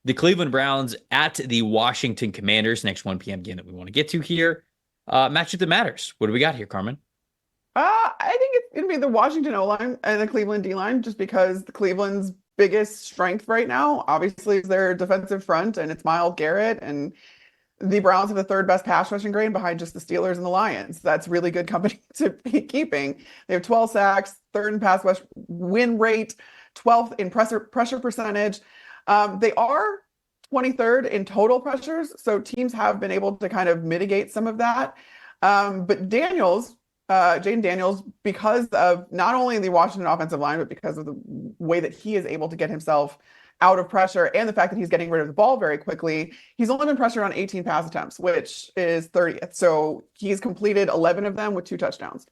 the Cleveland Browns at the Washington Commanders. Next 1 p.m. game that we want to get to here. Matchup that matters. What do we got here, Carmen? I think it's going to be the Washington O-line and the Cleveland D-line, just because the Cleveland's biggest strength right now, obviously, is their defensive front, and it's Myles Garrett, and the Browns have the third best pass rushing grade behind just the Steelers and the Lions. That's really good company to be keeping. They have 12 sacks, third in pass rush win rate, 12th in pressure percentage. They are 23rd in total pressures, so teams have been able to kind of mitigate some of that. But Jayden Daniels, because of not only the Washington offensive line, but because of the way that he is able to get himself out of pressure and the fact that he's getting rid of the ball very quickly, he's only been pressured on 18 pass attempts, which is 30th. So he's completed 11 of them with 2 touchdowns.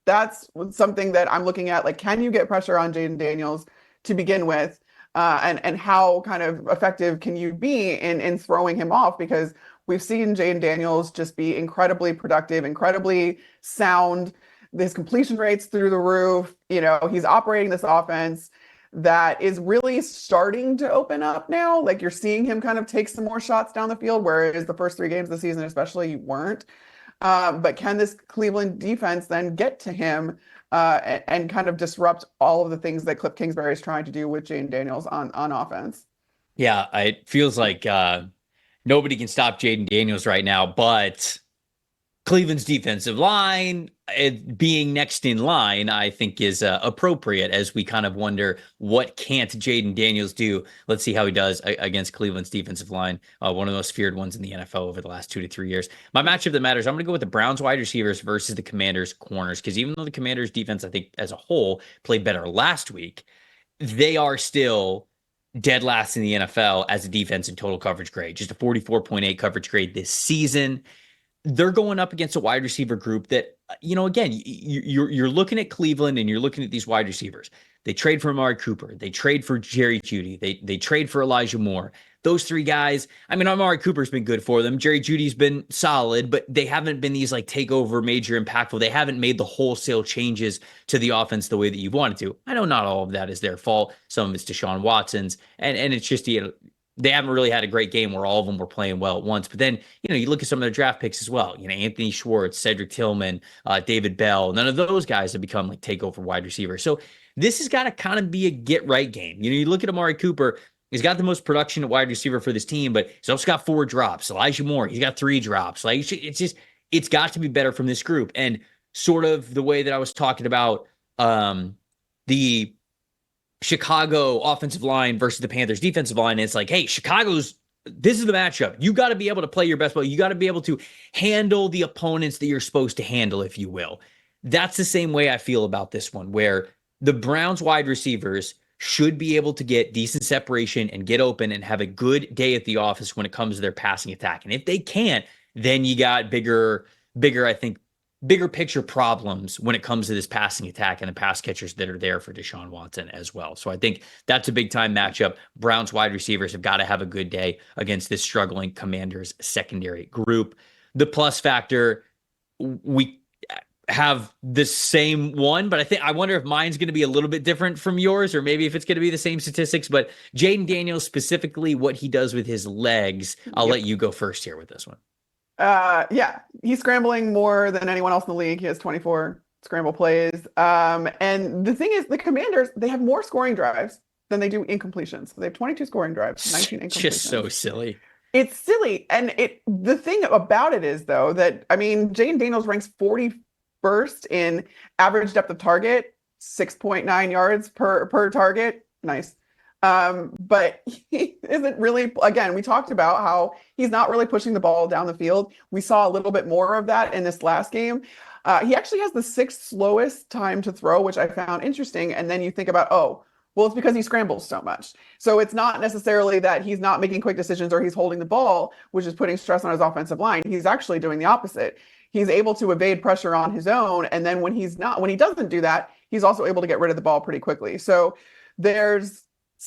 That's something that I'm looking at. Like, can you get pressure on Jayden Daniels to begin with? And how kind of effective can you be in throwing him off? Because we've seen Jayden Daniels just be incredibly productive, incredibly sound. His completion rates through the roof. He's operating this offense that is really starting to open up now. Like, you're seeing him kind of take some more shots down the field, whereas the first 3 games of the season, especially, weren't. But can this Cleveland defense then get to him and kind of disrupt all of the things that Cliff Kingsbury is trying to do with Jayden Daniels on offense? Yeah, it feels like nobody can stop Jayden Daniels right now, but Cleveland's defensive line being next in line, I think, is appropriate as we kind of wonder, what can't Jayden Daniels do? Let's see how he does against Cleveland's defensive line, one of the most feared ones in the NFL over the last 2 to 3 years. My matchup that matters, I'm going to go with the Browns wide receivers versus the Commanders corners, because even though the Commanders defense, I think, as a whole, played better last week, they are still dead last in the NFL as a defense in total coverage grade, just a 44.8 coverage grade this season. They're going up against a wide receiver group that, again, you're looking at Cleveland and you're looking at these wide receivers. They trade for Amari Cooper. They trade for Jerry Jeudy. They trade for Elijah Moore. Those 3 guys, I mean, Amari Cooper's been good for them. Jerry Judy's been solid, but they haven't been these like takeover, major impactful. They haven't made the wholesale changes to the offense the way that you've wanted to. I know not all of that is their fault. Some of it's Deshaun Watson's, and it's just, they haven't really had a great game where all of them were playing well at once. But then, you look at some of their draft picks as well. Anthony Schwartz, Cedric Tillman, David Bell. None of those guys have become like takeover wide receivers. So this has got to kind of be a get right game. You look at Amari Cooper. He's got the most production at wide receiver for this team, but he's also got 4 drops. Elijah Moore, he's got 3 drops. Like, it's got to be better from this group. And sort of the way that I was talking about the Chicago offensive line versus the Panthers defensive line, it's like, hey, this is the matchup. You got to be able to play your best ball. You got to be able to handle the opponents that you're supposed to handle, if you will. That's the same way I feel about this one, where the Browns wide receivers should be able to get decent separation and get open and have a good day at the office when it comes to their passing attack. And if they can't, then you got bigger picture problems when it comes to this passing attack and the pass catchers that are there for Deshaun Watson as well. So I think that's a big time matchup. Browns wide receivers have got to have a good day against this struggling Commanders secondary group. The plus factor, we have the same one, but I wonder if mine's going to be a little bit different from yours, or maybe if it's going to be the same statistics. But Jayden Daniels, specifically what he does with his legs, I'll let you go first here with this one. Yeah, he's scrambling more than anyone else in the league. He has 24 scramble plays. And the thing is, the Commanders, they have more scoring drives than they do incompletions. So they have 22 scoring drives, 19 incompletions. Just so silly. It's silly. And the thing about it is, though, that, I mean, Jayden Daniels ranks 41st in average depth of target, 6.9 yards per target. Nice. But he isn't really, again, we talked about how he's not really pushing the ball down the field. We saw a little bit more of that in this last game. He actually has the 6th slowest time to throw, which I found interesting. And then you think about, oh, well, it's because he scrambles so much. So it's not necessarily that he's not making quick decisions or he's holding the ball, which is putting stress on his offensive line. He's actually doing the opposite. He's able to evade pressure on his own. And then when he doesn't do that, he's also able to get rid of the ball pretty quickly. So there's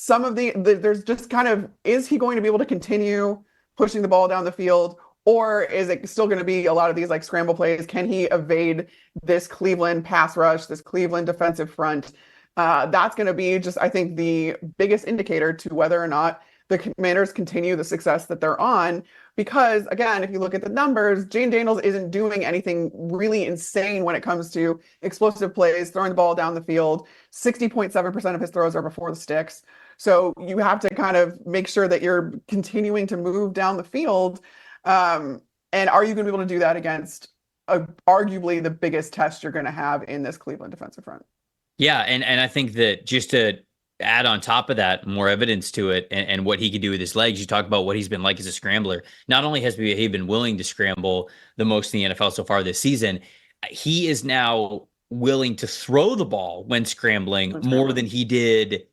there's just kind of, is he going to be able to continue pushing the ball down the field, or is it still going to be a lot of these like scramble plays? Can he evade this Cleveland pass rush, this Cleveland defensive front? That's going to be just, I think, the biggest indicator to whether or not the Commanders continue the success that they're on. Because again, if you look at the numbers, Jayden Daniels isn't doing anything really insane when it comes to explosive plays, throwing the ball down the field. 60.7% of his throws are before the sticks. So you have to kind of make sure that you're continuing to move down the field. And are you going to be able to do that against arguably the biggest test you're going to have in this Cleveland defensive front? Yeah, and I think that just to add on top of that, more evidence to it and what he can do with his legs, you talk about what he's been like as a scrambler. Not only has he been willing to scramble the most in the NFL so far this season, he is now willing to throw the ball when scrambling more than he did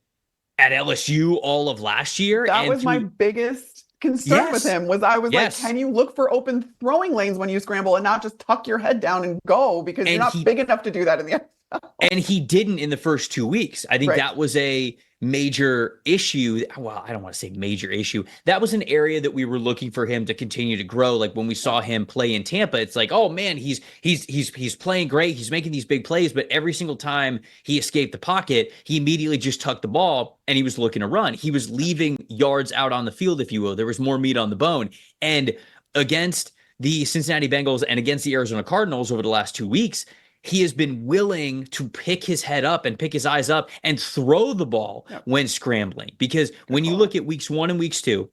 at LSU all of last year. That was my biggest concern with him was I was like, can you look for open throwing lanes when you scramble and not just tuck your head down and go because you're not big enough to do that in the NFL. And he didn't in the first 2 weeks. I think that was a major issue. Well, I don't want to say major issue. That was an area that we were looking for him to continue to grow. Like when we saw him play in Tampa, it's like, oh man, he's playing great. He's making these big plays, but every single time he escaped the pocket, he immediately just tucked the ball and he was looking to run. He was leaving yards out on the field, if you will. There was more meat on the bone. And against the Cincinnati Bengals and against the Arizona Cardinals over the last 2 weeks, he has been willing to pick his head up and pick his eyes up and throw the ball when scrambling. Because when you look at weeks 1 and weeks 2,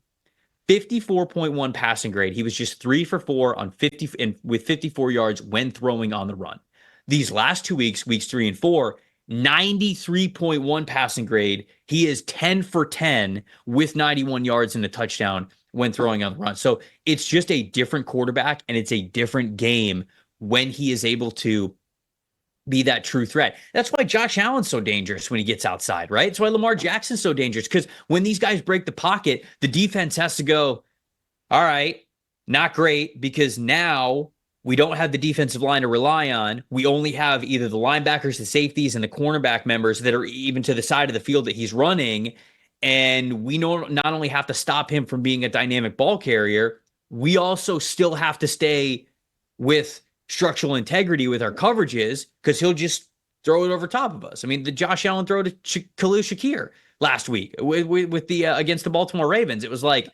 54.1 passing grade, he was just 3 for 4 on 50 and with 54 yards when throwing on the run. These last 2 weeks, weeks 3 and 4, 93.1 passing grade. He is 10 for 10 with 91 yards and a touchdown when throwing on the run. So it's just a different quarterback and it's a different game when he is able to be that true threat. That's why Josh Allen's so dangerous when he gets outside, right? That's why Lamar Jackson's so dangerous, because when these guys break the pocket, the defense has to go, all right, not great, because now we don't have the defensive line to rely on. We only have either the linebackers, the safeties, and the cornerback members that are even to the side of the field that he's running. And we not only have to stop him from being a dynamic ball carrier, we also still have to stay with structural integrity with our coverages, because he'll just throw it over top of us. I mean, the Josh Allen throw to Khalil Shakir last week with the against the Baltimore Ravens. It was like,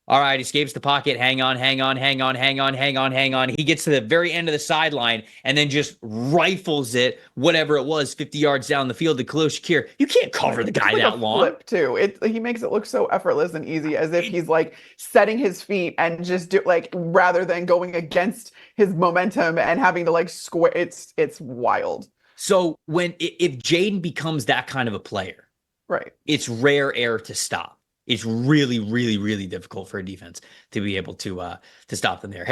all right, escapes the pocket, hang on. He gets to the very end of the sideline and then just rifles it, whatever it was, 50 yards down the field to Khalil Shakir. You can't cover the guy that long. Flip too. He makes it look so effortless and easy, as if he's like setting his feet and just do like rather than going against his momentum and having to like square. It's wild. So if Jayden becomes that kind of a player, right, it's rare air to stop. It's really, really, really difficult for a defense to be able to stop them there. Hey,